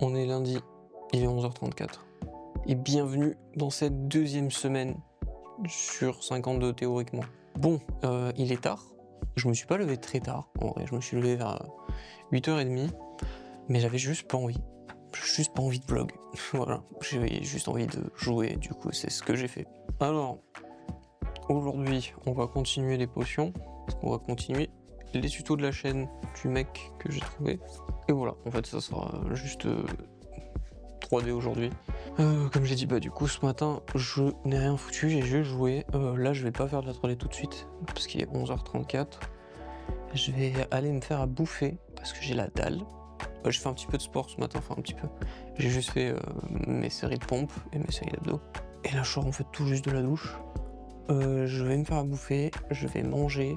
On est lundi, il est 11h34. Et bienvenue dans cette deuxième semaine sur 52 théoriquement. Bon, il est tard. Je me suis pas levé très tard, en vrai. Je me suis levé vers 8h30. Mais j'avais juste pas envie. Juste pas envie de vlog. Voilà, j'avais juste envie de jouer, du coup c'est ce que j'ai fait. Alors, aujourd'hui, on va continuer les potions. On va continuer les tutos de la chaîne du mec que j'ai trouvé. Et voilà, en fait ça sera juste 3D aujourd'hui. Comme j'ai dit, du coup ce matin je n'ai rien foutu, j'ai juste joué. Là je vais pas faire de la 3D tout de suite, parce qu'il est 11h34. Je vais aller me faire à bouffer, parce que j'ai la dalle. J'ai fait un petit peu de sport ce matin, enfin un petit peu. J'ai juste fait mes séries de pompes et mes séries d'abdos. Et là je sors en fait tout juste de la douche. Je vais me faire à bouffer, je vais manger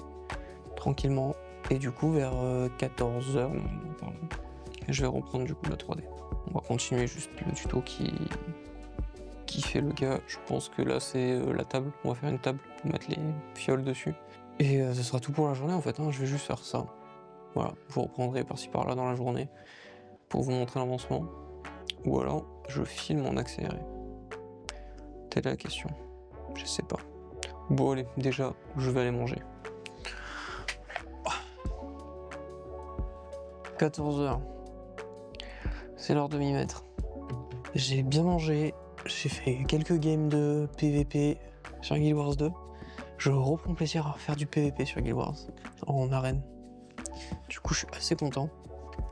tranquillement. Et du coup vers 14h, je vais reprendre du coup la 3D. On va continuer juste le tuto qui fait le gars. Je pense que là c'est la table, on va faire une table pour mettre les fioles dessus. Et ce sera tout pour la journée en fait, je vais juste faire ça. Voilà, je vous reprendrai par-ci par-là dans la journée pour vous montrer l'avancement. Ou alors je filme en accéléré. Telle est la question, je sais pas. Bon allez, déjà je vais aller manger. 14h, c'est l'heure de m'y mettre. J'ai bien mangé, j'ai fait quelques games de PVP sur Guild Wars 2. Je reprends plaisir à faire du PVP sur Guild Wars en arène. Du coup je suis assez content.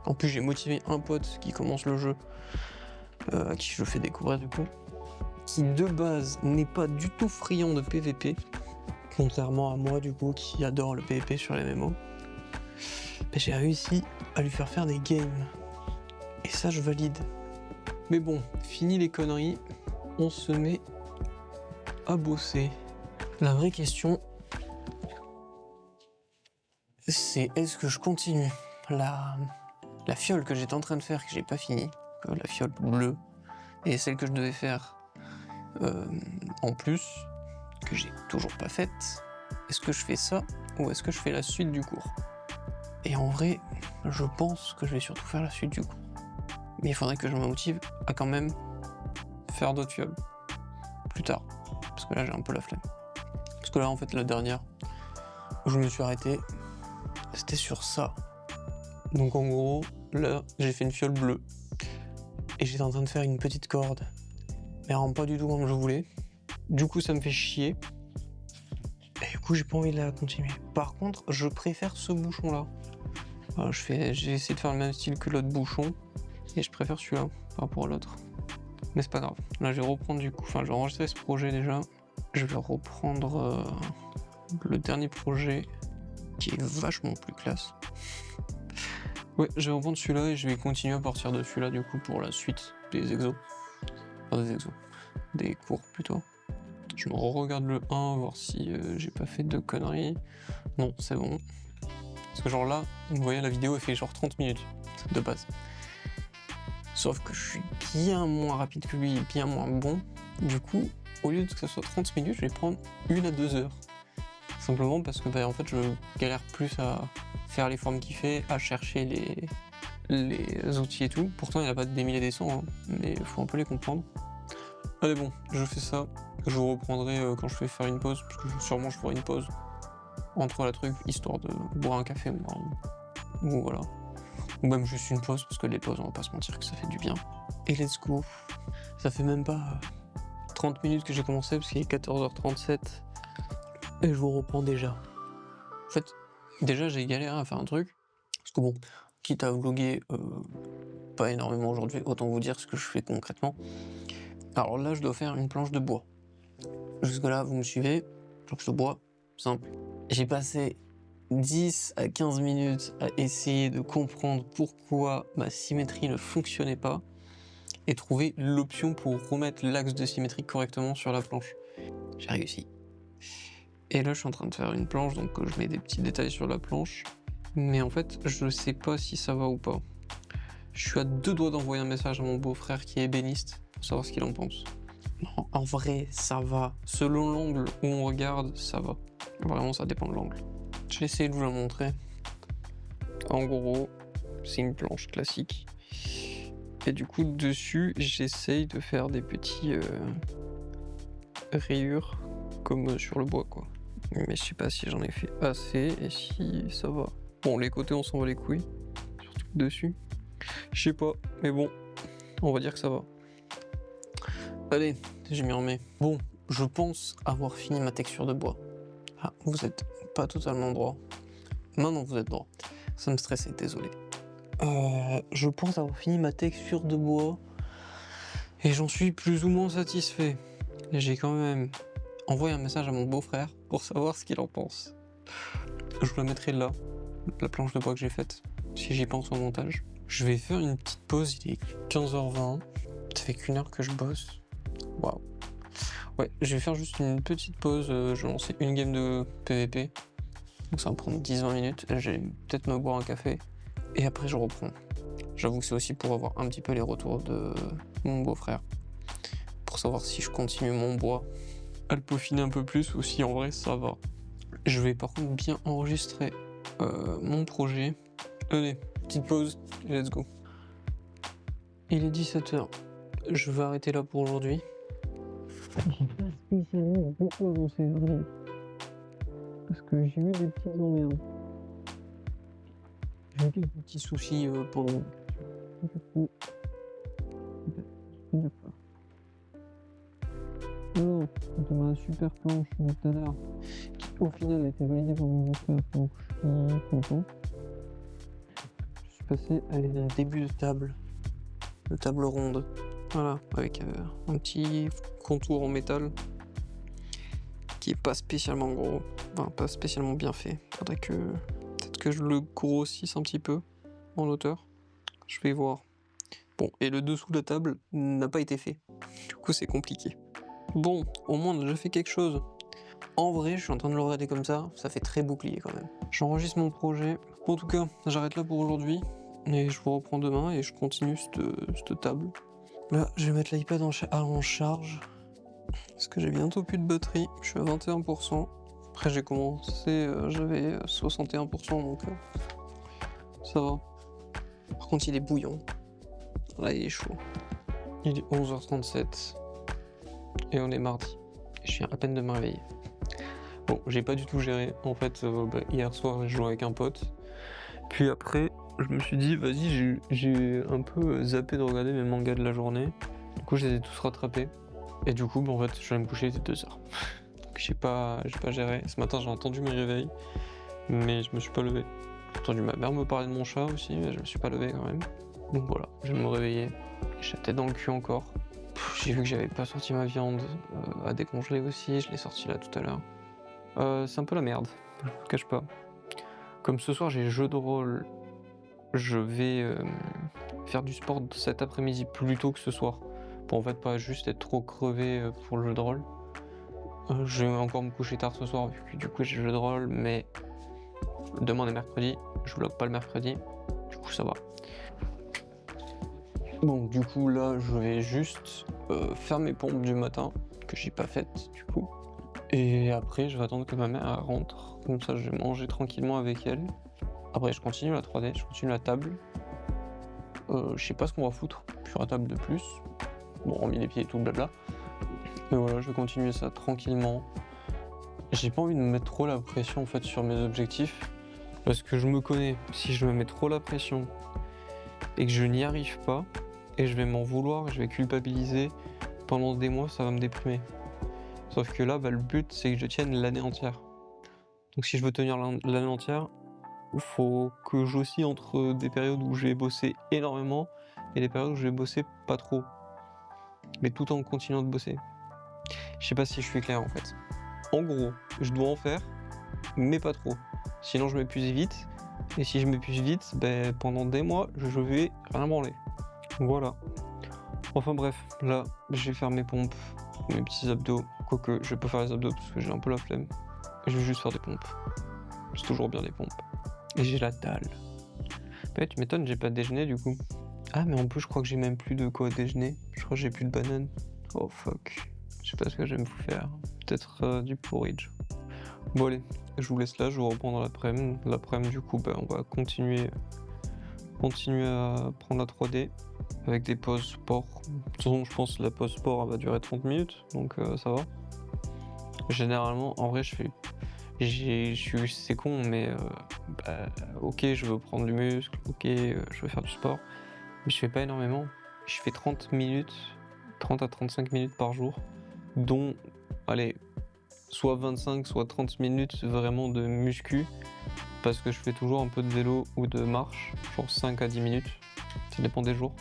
En plus j'ai motivé un pote qui commence le jeu, à qui je le fais découvrir du coup, qui de base n'est pas du tout friand de PVP, contrairement à moi du coup qui adore le PVP sur les MMO. J'ai réussi à lui faire des games. Et ça je valide. Mais bon, fini les conneries, on se met à bosser. La vraie question, c'est est-ce que je continue la fiole que j'étais en train de faire, que j'ai pas fini, la fiole bleue, et celle que je devais faire en plus, que j'ai toujours pas faite. Est-ce que je fais ça, ou est-ce que je fais la suite du cours? Et en vrai, je pense que je vais surtout faire la suite du cours. Mais il faudrait que je me motive à quand même faire d'autres fioles plus tard, parce que là j'ai un peu la flemme. Parce que là en fait la dernière où je me suis arrêté, c'était sur ça. Donc en gros, là j'ai fait une fiole bleue et j'étais en train de faire une petite corde, mais elle rentre pas du tout comme je voulais. Du coup ça me fait chier. Et du coup j'ai pas envie de la continuer. Par contre, je préfère ce bouchon là. J'ai essayé de faire le même style que l'autre bouchon et je préfère celui-là par rapport à l'autre. Mais c'est pas grave. Là je vais reprendre du coup, je vais enregistrer ce projet déjà. Je vais reprendre le dernier projet qui est vachement plus classe. Ouais, je vais reprendre celui-là et je vais continuer à partir de celui-là du coup pour la suite des exos. Enfin des exos, des cours plutôt. Je me regarde le 1, voir si j'ai pas fait de conneries. Non, c'est bon. Parce que genre là, vous voyez la vidéo elle fait genre 30 minutes de base. Sauf que je suis bien moins rapide que lui et bien moins bon. Du coup, au lieu que ce soit 30 minutes, je vais prendre 1 à 2 heures. Simplement parce que en fait je galère plus à faire les formes qu'il fait, à chercher les outils et tout. Pourtant il n'y a pas des milliers des cents, mais il faut un peu les comprendre. Allez bon, je fais ça. Je vous reprendrai quand je vais faire une pause, parce que sûrement je ferai une pause entre la truc, histoire de boire un café ou voilà. Ou même juste une pause, parce que les pauses on va pas se mentir que ça fait du bien. Et let's go. Ça fait même pas 30 minutes que j'ai commencé, parce qu'il est 14h37. Et je vous reprends déjà. En fait, déjà j'ai galéré à faire un truc, parce que bon, quitte à vlogger pas énormément aujourd'hui, autant vous dire ce que je fais concrètement. Alors là, je dois faire une planche de bois. Jusque là, vous me suivez, planche de bois, simple. J'ai passé 10 à 15 minutes à essayer de comprendre pourquoi ma symétrie ne fonctionnait pas et trouver l'option pour remettre l'axe de symétrie correctement sur la planche. J'ai réussi. Et là je suis en train de faire une planche, donc je mets des petits détails sur la planche. Mais en fait je sais pas si ça va ou pas. Je suis à 2 doigts d'envoyer un message à mon beau-frère qui est ébéniste pour savoir ce qu'il en pense. Non, en vrai ça va. Selon l'angle où on regarde, ça va. Vraiment ça dépend de l'angle. Je vais essayer de vous la montrer. En gros, c'est une planche classique. Et du coup, dessus, j'essaye de faire des petits rayures comme sur le bois, quoi. Mais je sais pas si j'en ai fait assez et si ça va. Bon, les côtés, on s'en va les couilles. Surtout dessus. Je sais pas, mais bon, on va dire que ça va. Allez, je m'y remets. Bon, je pense avoir fini ma texture de bois. Ah, vous êtes pas totalement droit. Maintenant, vous êtes droit. Ça me stressait, désolé. Je pense avoir fini ma texture de bois. Et j'en suis plus ou moins satisfait. J'ai quand même envoyé un message à mon beau-frère pour savoir ce qu'il en pense. Je vous la mettrai là, la planche de bois que j'ai faite, si j'y pense au montage. Je vais faire une petite pause, il est 15h20. Ça fait qu'1 heure que je bosse. Waouh. Ouais, je vais faire juste une petite pause. Je vais lancer une game de PVP. Donc ça va me prendre 10-20 minutes. Je vais peut-être me boire un café. Et après, je reprends. J'avoue que c'est aussi pour avoir un petit peu les retours de mon beau-frère. Pour savoir si je continue mon bois à le peaufiner un peu plus ou si en vrai ça va. Je vais par contre bien enregistrer mon projet. Allez, petite pause, let's go. Il est 17h. Je vais arrêter là pour aujourd'hui. J'ai pas spécialement beaucoup avancé, vraiment. Parce que j'ai eu des petites emmerdes. J'ai eu quelques petits soucis pendant. Du coup. Non, c'était ma super planche de tout à l'heure, qui au final a été validée par mon beau-frère, donc je suis content. Je suis passé à un début de table ronde, voilà, avec un petit contour en métal, qui est pas spécialement gros, enfin pas spécialement bien fait. Faudrait que peut-être que je le grossisse un petit peu en hauteur, je vais voir. Bon, et le dessous de la table n'a pas été fait, du coup c'est compliqué. Bon, au moins on a déjà fait quelque chose. En vrai, je suis en train de le regarder comme ça fait très bouclier quand même. J'enregistre mon projet. Bon, en tout cas, j'arrête là pour aujourd'hui. Et je vous reprends demain et je continue cette table. Là, je vais mettre l'iPad en charge. Parce que j'ai bientôt plus de batterie. Je suis à 21%. Après, j'ai commencé, j'avais 61%, donc ça va. Par contre, il est bouillant. Là, il est chaud. Il est 11h37. Et on est mardi. Et je viens à peine de me réveiller. Bon, j'ai pas du tout géré. En fait, hier soir, j'ai joué avec un pote. Puis après, je me suis dit, vas-y, j'ai un peu zappé de regarder mes mangas de la journée. Du coup, je les ai tous rattrapés. Et du coup, en fait, je suis allé me coucher, il était 2h. Donc, j'ai pas géré. Ce matin, j'ai entendu mes réveils, mais je me suis pas levé. J'ai entendu ma mère me parler de mon chat aussi, mais je me suis pas levé quand même. Donc voilà, je vais me réveiller. J'ai la tête dans le cul encore. J'ai vu que j'avais pas sorti ma viande à décongeler aussi, je l'ai sorti là tout à l'heure. C'est un peu la merde, je vous cache pas. Comme ce soir j'ai jeu de rôle, je vais faire du sport cet après-midi plus tôt que ce soir. Pour en fait pas juste être trop crevé pour le jeu de rôle. Je vais encore me coucher tard ce soir vu que du coup j'ai jeu de rôle, mais demain on est mercredi, je vlog pas le mercredi, du coup ça va. Bon, du coup là je vais juste faire mes pompes du matin, que j'ai pas faites du coup. Et après je vais attendre que ma mère rentre, comme ça je vais manger tranquillement avec elle. Après je continue la 3D, je continue la table. Je sais pas ce qu'on va foutre sur la table de plus. Bon, remis les pieds et tout, blabla. Mais voilà, je vais continuer ça tranquillement. J'ai pas envie de me mettre trop la pression en fait sur mes objectifs. Parce que je me connais, si je me mets trop la pression et que je n'y arrive pas, et je vais m'en vouloir, je vais culpabiliser, pendant des mois ça va me déprimer. Sauf que là, le but c'est que je tienne l'année entière. Donc si je veux tenir l'année entière, il faut que j'oscille entre des périodes où je vais bosser énormément et des périodes où je vais bosser pas trop. Mais tout en continuant de bosser. Je sais pas si je suis clair en fait. En gros, je dois en faire, mais pas trop. Sinon je m'épuise vite. Et si je m'épuise vite, pendant des mois, je vais rien branler. Voilà. Enfin bref, là, je vais faire mes pompes, mes petits abdos. Quoique, je vais pas faire les abdos parce que j'ai un peu la flemme. Je vais juste faire des pompes. C'est toujours bien les pompes. Et j'ai la dalle. Bah, tu m'étonnes, j'ai pas déjeuné du coup. Ah, mais en plus, je crois que j'ai même plus de quoi déjeuner. Je crois que j'ai plus de bananes. Oh fuck. Je sais pas ce que je vais me faire. Peut-être du porridge. Bon allez, je vous laisse là, je vous reprends dans l'après-midi. L'après-midi du coup, on va continuer continuer à prendre la 3D avec des pauses sport. De toute façon, je pense que la pause sport elle va durer 30 minutes, donc ça va. Généralement, en vrai, c'est con, mais ok, je veux prendre du muscle, ok, je veux faire du sport, mais je fais pas énormément. Je fais 30 minutes, 30 à 35 minutes par jour, dont, allez, soit 25, soit 30 minutes vraiment de muscu, parce que je fais toujours un peu de vélo ou de marche, genre 5 à 10 minutes, ça dépend des jours.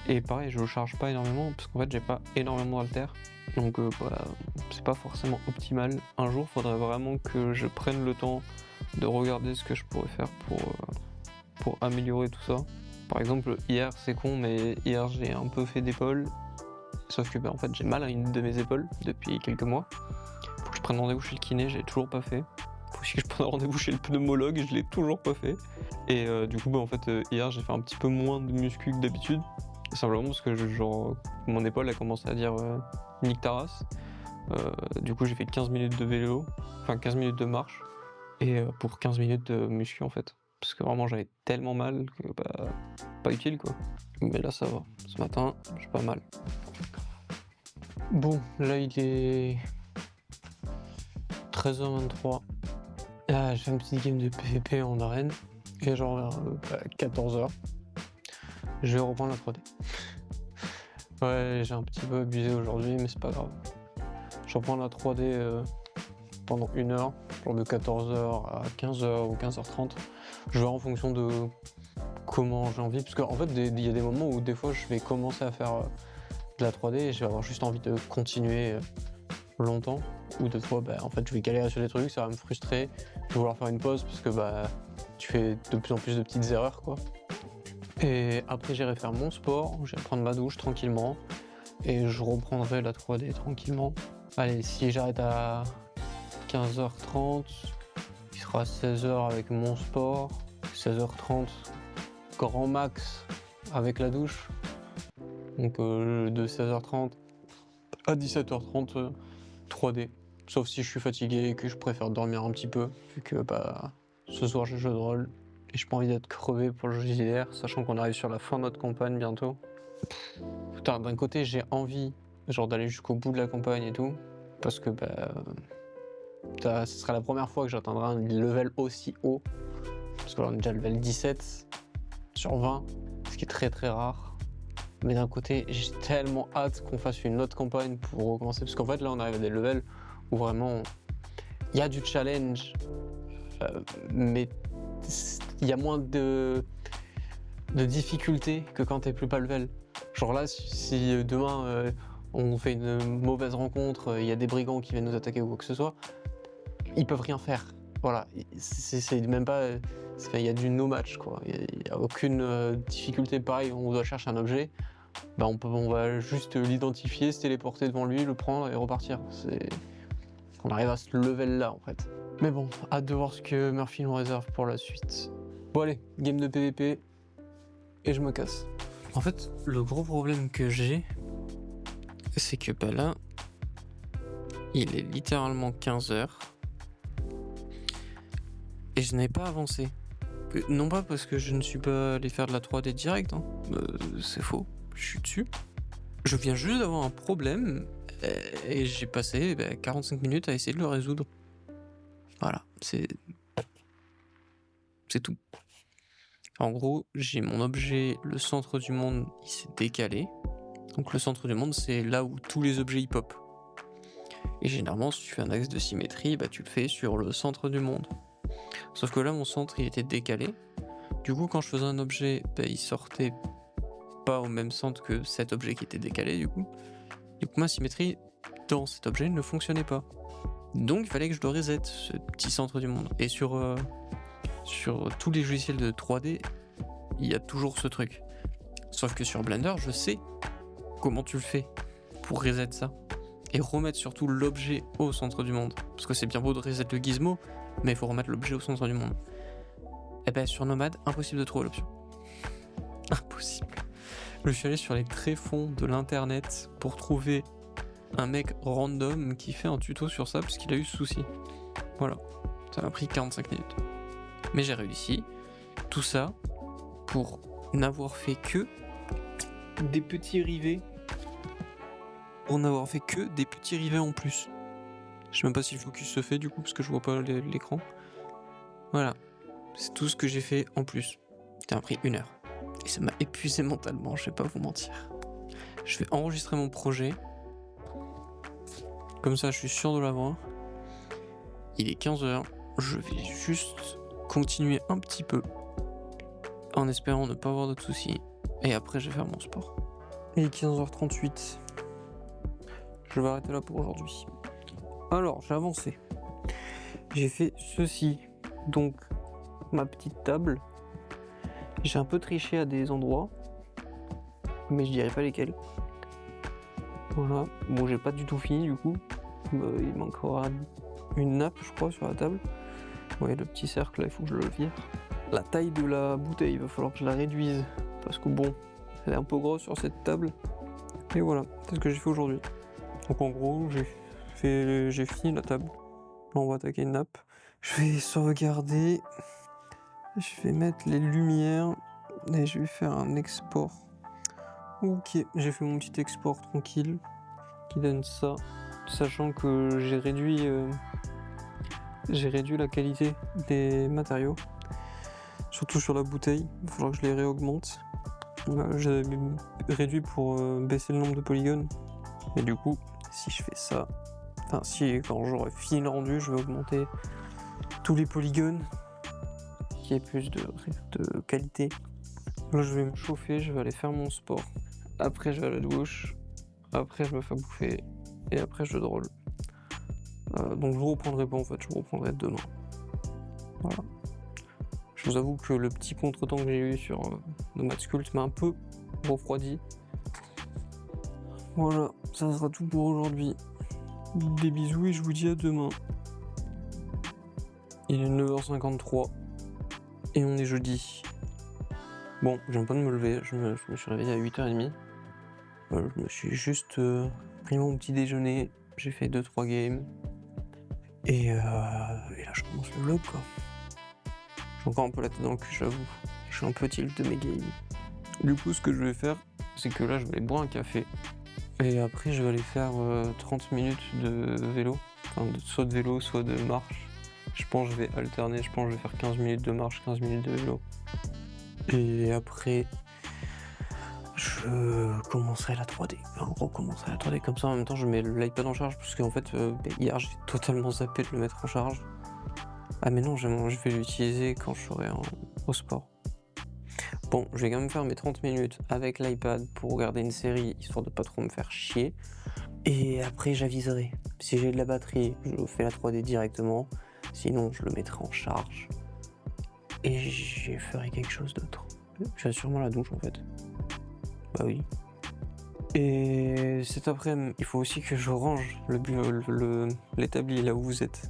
Et pareil, je charge pas énormément, parce qu'en fait, j'ai pas énormément d'haltères, donc c'est pas forcément optimal. Un jour, faudrait vraiment que je prenne le temps de regarder ce que je pourrais faire pour améliorer tout ça. Par exemple, hier, c'est con, mais hier, j'ai un peu fait d'épaule, sauf que en fait, j'ai mal à une de mes épaules depuis quelques mois. Faut que je prenne rendez-vous chez le kiné, j'ai toujours pas fait. Faut aussi que je prenne rendez-vous chez le pneumologue, je l'ai toujours pas fait. Et du coup, hier, j'ai fait un petit peu moins de muscu que d'habitude. Simplement parce que mon épaule a commencé à dire nique ta race. Du coup, j'ai fait 15 minutes de vélo, enfin 15 minutes de marche, et pour 15 minutes de muscu en fait. Parce que vraiment, j'avais tellement mal que pas utile quoi. Mais là, ça va. Ce matin, j'ai pas mal. Bon, là, il est 13h23. Ah, j'ai fait une petite game de PvP en arène. Et genre vers 14h, je vais reprendre la 3D. Ouais, j'ai un petit peu abusé aujourd'hui, mais c'est pas grave. Je reprends la 3D pendant 1 heure, genre de 14h à 15h ou 15h30. Je verrai en fonction de comment j'ai envie. Parce qu'en fait, il y a des moments où des fois je vais commencer à faire de la 3D et je vais avoir juste envie de continuer longtemps. Ou d'autres fois, en fait, je vais galérer sur des trucs, ça va me frustrer. Je vais vouloir faire une pause parce que tu fais de plus en plus de petites erreurs, quoi. Et après, j'irai faire mon sport, je vais prendre ma douche tranquillement et je reprendrai la 3D tranquillement. Allez, si j'arrête à 15h30, il sera 16h avec mon sport, 16h30 grand max avec la douche. Donc de 16h30 à 17h30 3D. Sauf si je suis fatigué et que je préfère dormir un petit peu, vu que ce soir j'ai jeu de rôle et j'ai pas envie d'être crevé pour le jeu JDR, sachant qu'on arrive sur la fin de notre campagne bientôt. Putain, d'un côté j'ai envie d'aller jusqu'au bout de la campagne et tout, parce que ce sera la première fois que j'atteindrai un level aussi haut, parce que là on est déjà level 17 sur 20, ce qui est très très rare. Mais d'un côté j'ai tellement hâte qu'on fasse une autre campagne pour recommencer, parce qu'en fait là on arrive à des levels où vraiment il y a du challenge, mais il y a moins de difficulté que quand t'es plus pas level. Genre là, si demain on fait une mauvaise rencontre, il y a des brigands qui viennent nous attaquer ou quoi que ce soit, ils peuvent rien faire. Voilà, c'est même pas. Il y a du no match quoi. Il n'y a aucune difficulté. Pareil, on doit chercher un objet, on va juste l'identifier, se téléporter devant lui, le prendre et repartir. On arrive à ce level là en fait. Mais bon, hâte de voir ce que Murphy nous réserve pour la suite. Bon allez, game de PvP et je me casse. En fait, le gros problème que j'ai, c'est que là, il est littéralement 15h et je n'ai pas avancé. Non pas parce que je ne suis pas allé faire de la 3D direct, hein. C'est faux, je suis dessus. Je viens juste d'avoir un problème et j'ai passé 45 minutes à essayer de le résoudre. Voilà, c'est tout. En gros, j'ai mon objet, le centre du monde, il s'est décalé. Donc le centre du monde, c'est là où tous les objets y pop. Et généralement, si tu fais un axe de symétrie, tu le fais sur le centre du monde. Sauf que là, mon centre, il était décalé. Du coup, quand je faisais un objet, il sortait pas au même centre que cet objet qui était décalé, du coup. Ma symétrie dans cet objet ne fonctionnait pas. Donc, il fallait que je le reset, ce petit centre du monde. Et sur tous les logiciels de 3D, il y a toujours ce truc. Sauf que sur Blender, je sais comment tu le fais pour reset ça. Et remettre surtout l'objet au centre du monde. Parce que c'est bien beau de reset le gizmo, mais il faut remettre l'objet au centre du monde. Sur Nomad, impossible de trouver l'option. Impossible. Je suis allé sur les tréfonds de l'internet pour trouver un mec random qui fait un tuto sur ça parce qu'il a eu ce souci. Voilà. Ça m'a pris 45 minutes. Mais j'ai réussi. Tout ça pour n'avoir fait que des petits rivets. Pour n'avoir fait que des petits rivets en plus. Je sais même pas si le focus se fait du coup, parce que je vois pas l'écran. Voilà. C'est tout ce que j'ai fait en plus. Ça m'a pris 1 heure. Et ça m'a épuisé mentalement, je vais pas vous mentir. Je vais enregistrer mon projet. Comme ça, je suis sûr de l'avoir. Il est 15h. Je vais juste continuer un petit peu. En espérant ne pas avoir d'autres soucis. Et après, je vais faire mon sport. Il est 15h38. Je vais arrêter là pour aujourd'hui. Alors, j'ai avancé. J'ai fait ceci. Donc, ma petite table. J'ai un peu triché à des endroits. Mais je dirais pas lesquels. Voilà. Bon, j'ai pas du tout fini du coup. Il manquera une nappe, je crois, sur la table. Ouais, le petit cercle là, il faut que je le vire. La taille de la bouteille, il va falloir que je la réduise. Parce que bon, elle est un peu grosse sur cette table. Et voilà, c'est ce que j'ai fait aujourd'hui. Donc en gros, j'ai fini la table. Là, on va attaquer une nappe. Je vais sauvegarder. Je vais mettre les lumières. Et je vais faire un export. Ok, j'ai fait mon petit export tranquille. Qui donne ça. Sachant que j'ai réduit la qualité des matériaux. Surtout sur la bouteille. Il va falloir que je les réaugmente. J'ai réduit pour baisser le nombre de polygones. Et du coup, si je fais ça, quand j'aurai fini le rendu, je vais augmenter tous les polygones, qu'il y ait plus de qualité. Là, je vais me chauffer, je vais aller faire mon sport. Après, je vais à la douche. Après, je me fais bouffer. Et après, je drôle. Donc, je reprendrai pas en fait, je reprendrai demain. Voilà. Je vous avoue que le petit contretemps que j'ai eu sur le Maths Cult m'a un peu refroidi. Voilà, ça sera tout pour aujourd'hui. Des bisous et je vous dis à demain. Il est 9h53 et on est jeudi. Bon, je viens pas de me lever, je me suis réveillé à 8h30. Je me suis juste pris mon petit déjeuner, j'ai fait 2-3 games. Et là je commence le vlog quoi. J'ai encore un peu la tête dans le cul, j'avoue. Je suis un peu tilt de mes games. Du coup, ce que je vais faire, c'est que là je vais aller boire un café. Et après, je vais aller faire 30 minutes de vélo. Enfin, soit de vélo, soit de marche. Je pense que je vais alterner. Je pense que je vais faire 15 minutes de marche, 15 minutes de vélo. Et après, je commencerai la 3D. Enfin, en gros, commencerai la 3D comme ça. En même temps, je mets l'iPad en charge. Parce qu'en fait, hier, j'ai totalement zappé de le mettre en charge. Ah, mais non, je vais l'utiliser quand je serai au sport. Bon, je vais quand même faire mes 30 minutes avec l'iPad pour regarder une série, histoire de pas trop me faire chier. Et après, j'aviserai. Si j'ai de la batterie, je fais la 3D directement. Sinon, je le mettrai en charge. Et je ferai quelque chose d'autre. J'ai sûrement la douche, en fait. Bah oui. Et cet après-midi, il faut aussi que je range l'établi là où vous êtes.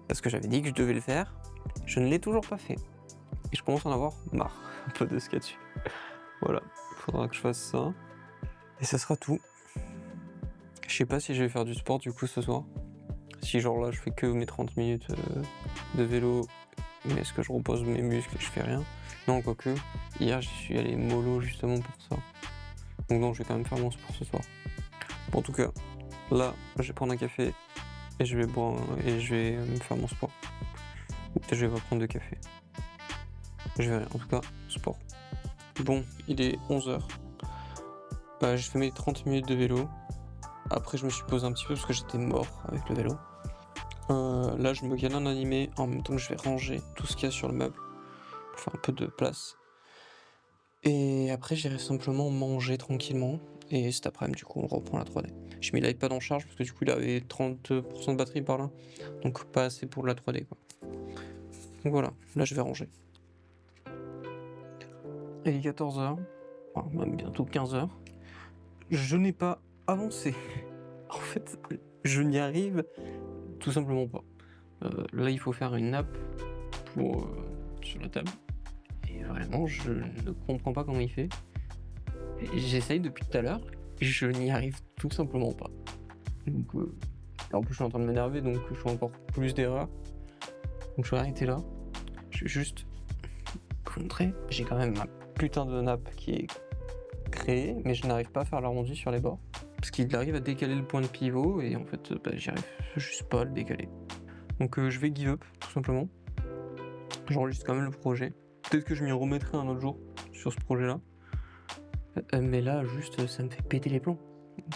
Parce que j'avais dit que je devais le faire. Je ne l'ai toujours pas fait. Et je commence à en avoir marre. Un peu de ce qu'il y a dessus. Voilà, il faudra que je fasse ça. Et ça sera tout. Je sais pas si je vais faire du sport du coup ce soir. Si genre là je fais que mes 30 minutes de vélo, mais est-ce que je repose mes muscles et je fais rien? Non, quoique, hier j'y suis allé mollo justement pour ça. Donc non, je vais quand même faire mon sport ce soir. Bon, en tout cas, là, je vais prendre un café et je vais boire et je vais me faire mon sport. Ou peut-être je vais pas prendre de café. Je verrai, en tout cas, sport. Bon, il est 11h. J'ai fait mes 30 minutes de vélo. Après, je me suis posé un petit peu parce que j'étais mort avec le vélo. Là, je me gale un animé en même temps que je vais ranger tout ce qu'il y a sur le meuble pour faire un peu de place. Et après, j'irai simplement manger tranquillement. Et cet après-midi, du coup, on reprend la 3D. J'ai mis l'iPad en charge parce que du coup, il avait 30% de batterie par là. Donc, pas assez pour la 3D, quoi. Donc voilà, là, je vais ranger. Il est 14h, enfin, même bientôt 15h. Je n'ai pas avancé. En fait, je n'y arrive tout simplement pas. Là, il faut faire une nappe sur la table. Et vraiment, je ne comprends pas comment il fait. J'essaye depuis tout à l'heure, je n'y arrive tout simplement pas. Donc, en plus, je suis en train de m'énerver, donc je fais encore plus d'erreurs. Donc, je vais arrêter là. Je vais juste vous montrer. J'ai quand même putain de nappe qui est créée, mais je n'arrive pas à faire l'arrondi sur les bords. Parce qu'il arrive à décaler le point de pivot, et en fait, j'y arrive juste pas à le décaler. Donc je vais give up, tout simplement. J'enregistre quand même le projet. Peut-être que je m'y remettrai un autre jour sur ce projet-là. Mais là, juste, ça me fait péter les plombs,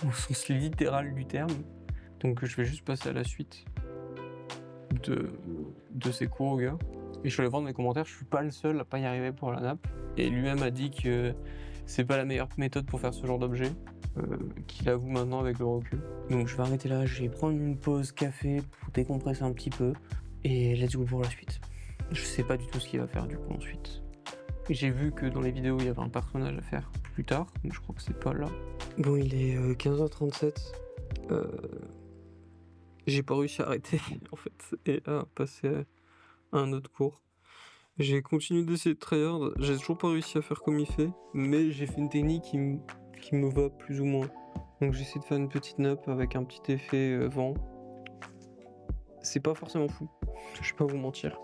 au sens littéral du terme. Donc je vais juste passer à la suite de ces cours au gars. Et je suis allé voir dans les commentaires, je suis pas le seul à pas y arriver pour la nappe. Et lui-même a dit que c'est pas la meilleure méthode pour faire ce genre d'objet, qu'il avoue maintenant avec le recul. Donc je vais arrêter là, je vais prendre une pause café pour décompresser un petit peu. Et let's go pour la suite. Je sais pas du tout ce qu'il va faire du coup ensuite. J'ai vu que dans les vidéos il y avait un personnage à faire plus tard, donc je crois que c'est pas là. Bon, il est 15h37. J'ai pas réussi à arrêter en fait et à passer à un autre cours. J'ai continué d'essayer de tryhard, j'ai toujours pas réussi à faire comme il fait, mais j'ai fait une technique qui me va plus ou moins. Donc j'essaie de faire une petite nappe avec un petit effet vent. C'est pas forcément fou, je vais pas vous mentir.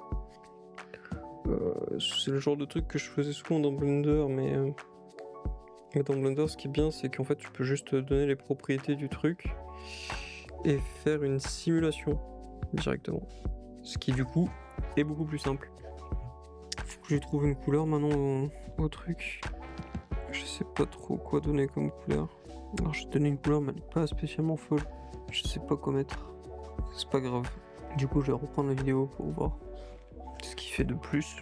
C'est le genre de truc que je faisais souvent dans Blender, mais dans Blender ce qui est bien c'est qu'en fait tu peux juste donner les propriétés du truc et faire une simulation directement. Ce qui du coup est beaucoup plus simple. Faut que je trouve une couleur maintenant au truc. Je sais pas trop quoi donner comme couleur. Alors je vais donner une couleur mais elle est pas spécialement folle. Je sais pas quoi mettre. C'est pas grave. Du coup je vais reprendre la vidéo pour voir ce qu'il fait de plus.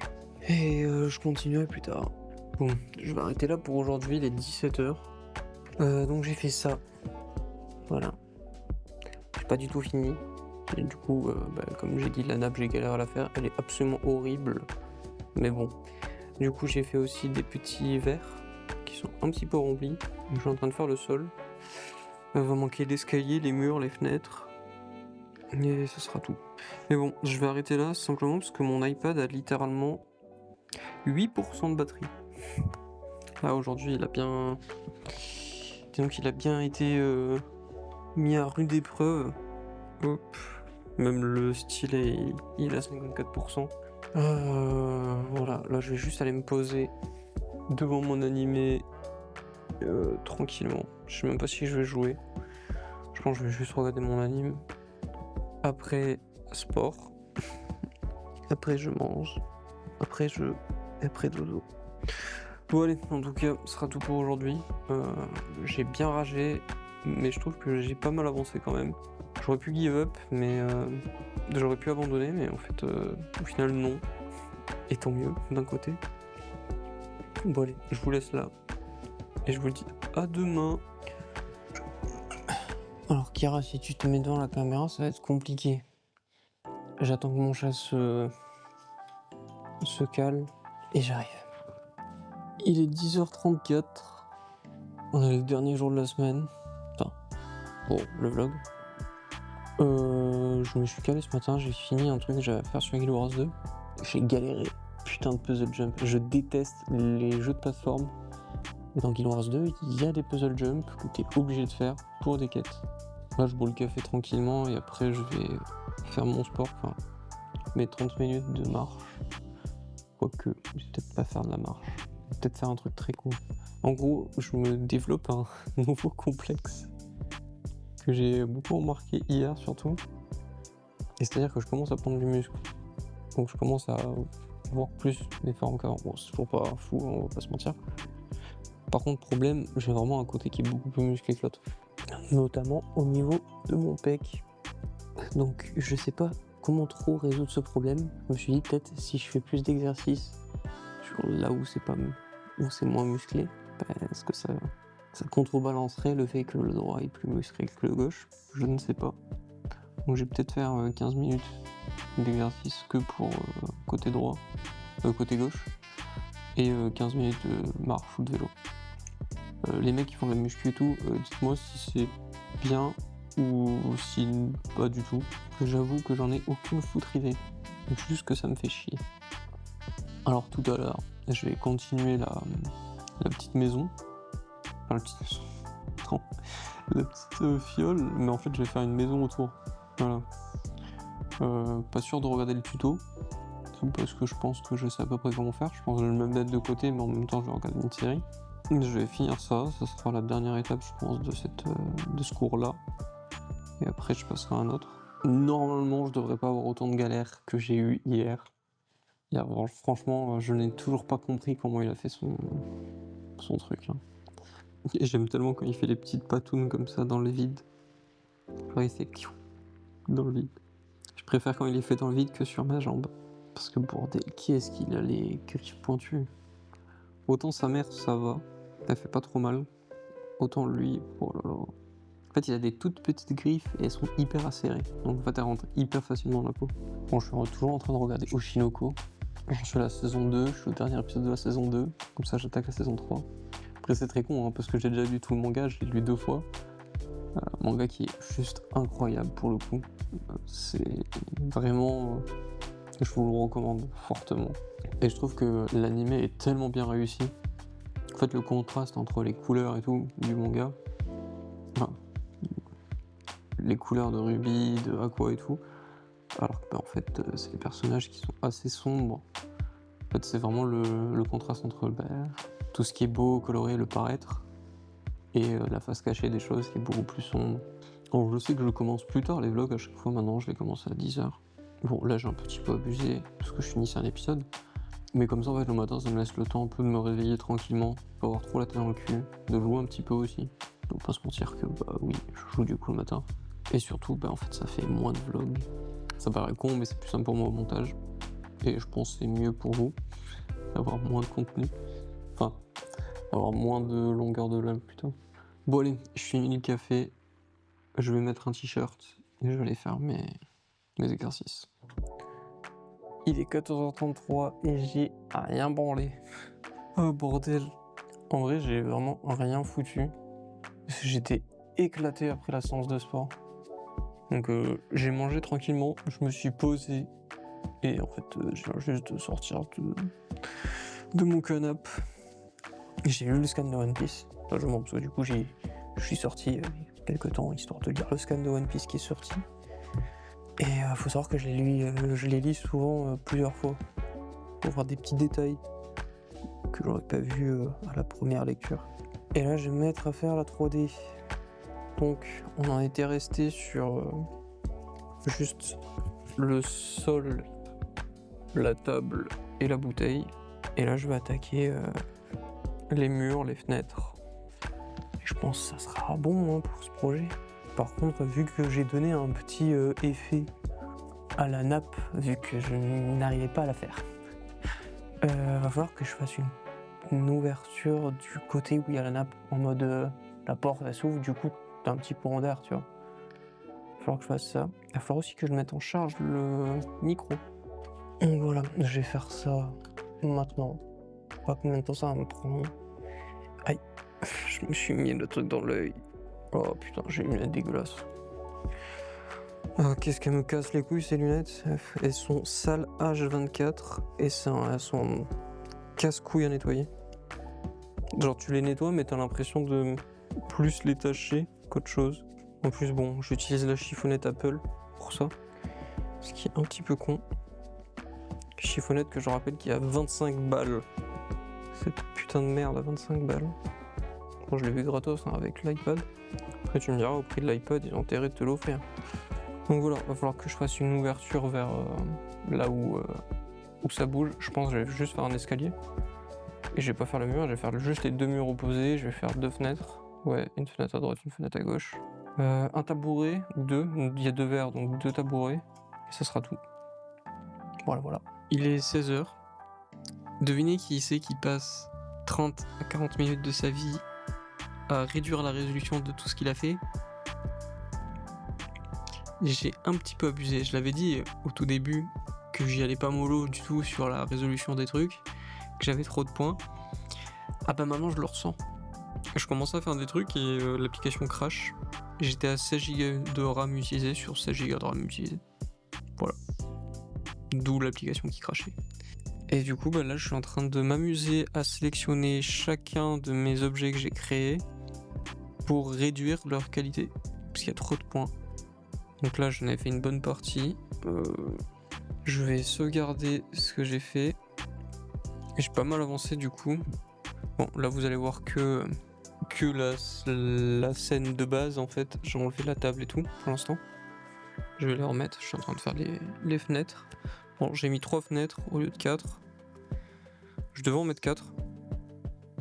Et je continuerai plus tard. Bon, je vais arrêter là pour aujourd'hui, il est 17h. Donc j'ai fait ça. Voilà. J'ai pas du tout fini. Et du coup, comme j'ai dit, la nappe, j'ai galéré à la faire. Elle est absolument horrible. Mais bon. Du coup, j'ai fait aussi des petits verres qui sont un petit peu remplis. Donc, je suis en train de faire le sol. Il va manquer l'escalier, les murs, les fenêtres. Et ce sera tout. Mais bon, je vais arrêter là simplement parce que mon iPad a littéralement 8% de batterie. Là aujourd'hui il a bien... Donc il a bien été mis à rude épreuve. Hop. Même le stylet il a 54%. Voilà, là je vais juste aller me poser devant mon animé tranquillement. Je sais même pas si je vais jouer. Je pense que je vais juste regarder mon anime. Après sport. Après je mange. Après dodo. Bon allez, en tout cas, ce sera tout pour aujourd'hui. J'ai bien ragé, mais je trouve que j'ai pas mal avancé quand même. J'aurais pu give up, mais j'aurais pu abandonner, mais en fait, au final non. Et tant mieux, d'un côté. Bon allez, je vous laisse là. Et je vous dis à demain. Alors Kira, si tu te mets devant la caméra, ça va être compliqué. J'attends que mon chat se calme et j'arrive. Il est 10h34. On est le dernier jour de la semaine. Enfin, pour le vlog. Je me suis calé ce matin, j'ai fini un truc que j'avais à faire sur Guild Wars 2. J'ai galéré. Putain de puzzle jump. Je déteste les jeux de plateforme. Et dans Guild Wars 2, il y a des puzzle jump que tu es obligé de faire pour des quêtes. Là, je bois le café tranquillement et après, je vais faire mon sport. Enfin, mes 30 minutes de marche. Quoique, je vais peut-être pas faire de la marche. Peut-être faire un truc très cool. En gros, je me développe un nouveau complexe que j'ai beaucoup remarqué hier surtout. Et c'est-à-dire que je commence à prendre du muscle. Donc je commence à avoir plus des formes qu'avant. Bon, c'est toujours pas fou, on va pas se mentir. Par contre, problème, j'ai vraiment un côté qui est beaucoup plus musclé que l'autre. Notamment au niveau de mon pec. Donc je sais pas comment trop résoudre ce problème. Je me suis dit peut-être si je fais plus d'exercices sur là où c'est moins musclé, est-ce que ça contrebalancerait le fait que le droit est plus musclé que le gauche? Je ne sais pas. Donc je vais peut-être faire 15 minutes d'exercice que pour côté droit, côté gauche, et 15 minutes de marche ou de vélo. Les mecs qui font de la muscu et tout, dites-moi si c'est bien ou si pas du tout. J'avoue que j'en ai aucune foutre idée. Donc juste que ça me fait chier. Alors tout à l'heure, je vais continuer la petite maison. Enfin, la petite fiole, mais en fait je vais faire une maison autour. Voilà. Pas sûr de regarder le tuto. tout parce que je pense que je sais à peu près comment faire. Je pense que je vais le même mettre de côté, mais en même temps je vais regarder une série. Je vais finir ça sera la dernière étape je pense de ce cours-là. Et après je passerai à un autre. Normalement je devrais pas avoir autant de galères que j'ai eu hier. Franchement, je n'ai toujours pas compris comment il a fait son truc. Hein. Et j'aime tellement quand il fait les petites patounes comme ça dans le vide. Genre il fait dans le vide. Je préfère quand il est fait dans le vide que sur ma jambe. Parce que bordel, qui est-ce qu'il a les griffes pointues? Autant sa mère, ça va. Elle fait pas trop mal. Autant lui, oh là là. En fait, il a des toutes petites griffes et elles sont hyper acérées. Donc en fait, elles rentrent hyper facilement dans la peau. Bon, je suis toujours en train de regarder Oshinoko. Je suis à la saison 2, je suis au dernier épisode de la saison 2. Comme ça, j'attaque la saison 3. Après, c'est très con, hein, parce que j'ai déjà lu tout le manga, je l'ai lu 2 fois. Manga qui est juste incroyable pour le coup. C'est vraiment... je vous le recommande fortement. Et je trouve que l'anime est tellement bien réussi. En fait, le contraste entre les couleurs et tout du manga, enfin, les couleurs de Ruby, de Aqua et tout, alors que en fait, c'est des personnages qui sont assez sombres. En fait, c'est vraiment le contraste entre tout ce qui est beau, coloré, le paraître, et la face cachée des choses qui est beaucoup plus sombre. Alors, je sais que je commence plus tard les vlogs à chaque fois maintenant, je les commence à 10h. Bon, là j'ai un petit peu abusé parce que je finissais un épisode. Mais comme ça, en fait, le matin, ça me laisse le temps un peu de me réveiller tranquillement, pas avoir trop la tête dans le cul, de jouer un petit peu aussi. Donc pas se mentir que, oui, je joue du coup le matin. Et surtout, en fait, ça fait moins de vlogs. Ça paraît con, mais c'est plus simple pour moi au montage. Et je pense que c'est mieux pour vous, d'avoir moins de contenu. Enfin, avoir moins de longueur de live plutôt. Bon allez, je finis le café, je vais mettre un t-shirt et je vais aller faire mes exercices. Il est 14h33 et j'ai rien branlé. Oh bordel. En vrai, j'ai vraiment rien foutu. J'étais éclaté après la séance de sport. Donc j'ai mangé tranquillement, je me suis posé. Et en fait, je viens juste de sortir de mon canapé. J'ai lu le scan de One Piece. Enfin, parce que du coup, je suis sorti il y a quelques temps, histoire de lire le scan de One Piece qui est sorti. Et faut savoir que je les lis souvent plusieurs fois pour voir des petits détails que j'aurais pas vu à la première lecture. Et là, je vais me mettre à faire la 3D. Donc, on en était resté sur juste le sol, la table et la bouteille. Et là, je vais attaquer les murs, les fenêtres. Et je pense que ça sera bon pour ce projet. Par contre, vu que j'ai donné un petit effet à la nappe, vu que je n'arrivais pas à la faire, va falloir que je fasse une ouverture du côté où il y a la nappe, en mode la porte elle s'ouvre, du coup t'as un petit courant d'air, tu vois. Il va falloir que je fasse ça. Il va falloir aussi que je mette en charge le micro. Donc voilà, je vais faire ça maintenant. Pas combien de temps ça va me prendre. Aïe, je me suis mis le truc dans l'œil. Oh putain, j'ai une lunette dégueulasse. Qu'est-ce qu'elle me casse les couilles ces lunettes? Elles sont sales H24 et elles sont casse-couilles à nettoyer. Genre tu les nettoies mais t'as l'impression de plus les tâcher qu'autre chose. En plus bon, j'utilise la chiffonnette Apple pour ça. Ce qui est un petit peu con. Chiffonnette que je rappelle qui a 25 balles. Cette putain de merde à 25 balles. Bon, je l'ai vu gratos avec l'iPad. Après tu me diras au prix de l'iPad ils ont intérêt de te l'offrir. Donc voilà, va falloir que je fasse une ouverture vers là où ça bouge. Je pense que je vais juste faire un escalier. Et je vais pas faire le mur, je vais faire juste les deux murs opposés. Je vais faire deux fenêtres. Ouais, une fenêtre à droite, une fenêtre à gauche. Un tabouret, ou deux. Il y a deux verres, donc deux tabourets. Et ça sera tout. Voilà. Il est 16h. Devinez qui c'est qui passe 30 à 40 minutes de sa vie à réduire la résolution de tout ce qu'il a fait. J'ai un petit peu abusé. Je l'avais dit au tout début que j'y allais pas mollo du tout sur la résolution des trucs, que j'avais trop de points. Ah bah maintenant je le ressens. Je commençais à faire des trucs et l'application crash. J'étais à 16 Go de RAM utilisé sur 16 Go de RAM utilisé. Voilà. D'où l'application qui crachait. Et du coup là je suis en train de m'amuser à sélectionner chacun de mes objets que j'ai créés pour réduire leur qualité. Parce qu'il y a trop de points. Donc là j'en ai fait une bonne partie. Je vais sauvegarder ce que j'ai fait. Et j'ai pas mal avancé du coup. Bon, là vous allez voir que la scène de base en fait. J'ai enlevé la table et tout pour l'instant. Je vais les remettre, je suis en train de faire les fenêtres. Bon, j'ai mis 3 fenêtres au lieu de 4. Je devais en mettre 4.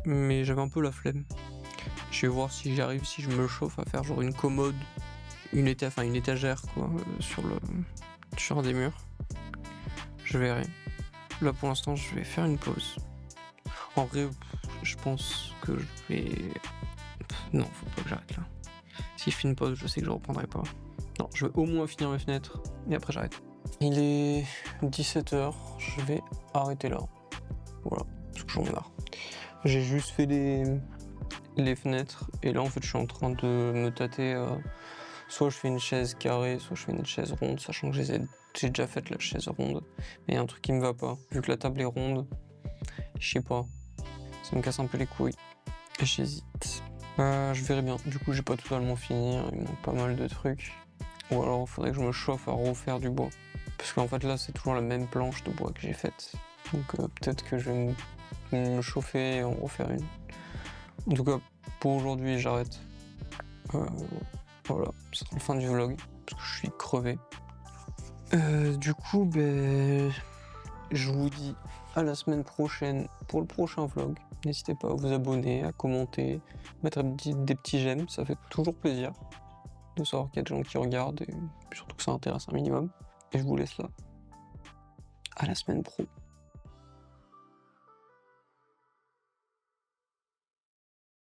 Mais j'avais un peu la flemme. Je vais voir si j'y arrive, si je me chauffe à faire genre une commode, une étagère quoi, sur un des murs. Je verrai. Là pour l'instant je vais faire une pause. En vrai, je pense que je vais... Non, faut pas que j'arrête là. Si je fais une pause, je sais que je reprendrai pas. Non, je vais au moins finir mes fenêtres et après j'arrête. Il est 17h, je vais arrêter là. Voilà, parce que j'en ai marre. J'ai juste fait les fenêtres et là en fait je suis en train de me tâter. Soit je fais une chaise carrée, soit je fais une chaise ronde, sachant que j'ai déjà fait la chaise ronde. Mais il y a un truc qui me va pas, vu que la table est ronde, je sais pas, ça me casse un peu les couilles. Et j'hésite. Je verrai bien, du coup j'ai pas totalement fini, il me manque pas mal de trucs. Ou alors il faudrait que je me chauffe à refaire du bois. Parce qu'en fait là c'est toujours la même planche de bois que j'ai faite. Donc peut-être que je vais me chauffer et en refaire une. En tout cas, pour aujourd'hui j'arrête. Voilà, ce sera la fin du vlog, parce que je suis crevé. Du coup, je vous dis à la semaine prochaine pour le prochain vlog. N'hésitez pas à vous abonner, à commenter, mettre des petits j'aime, ça fait toujours plaisir de savoir qu'il y a des gens qui regardent et surtout que ça intéresse un minimum. Et je vous laisse là. À la semaine pro.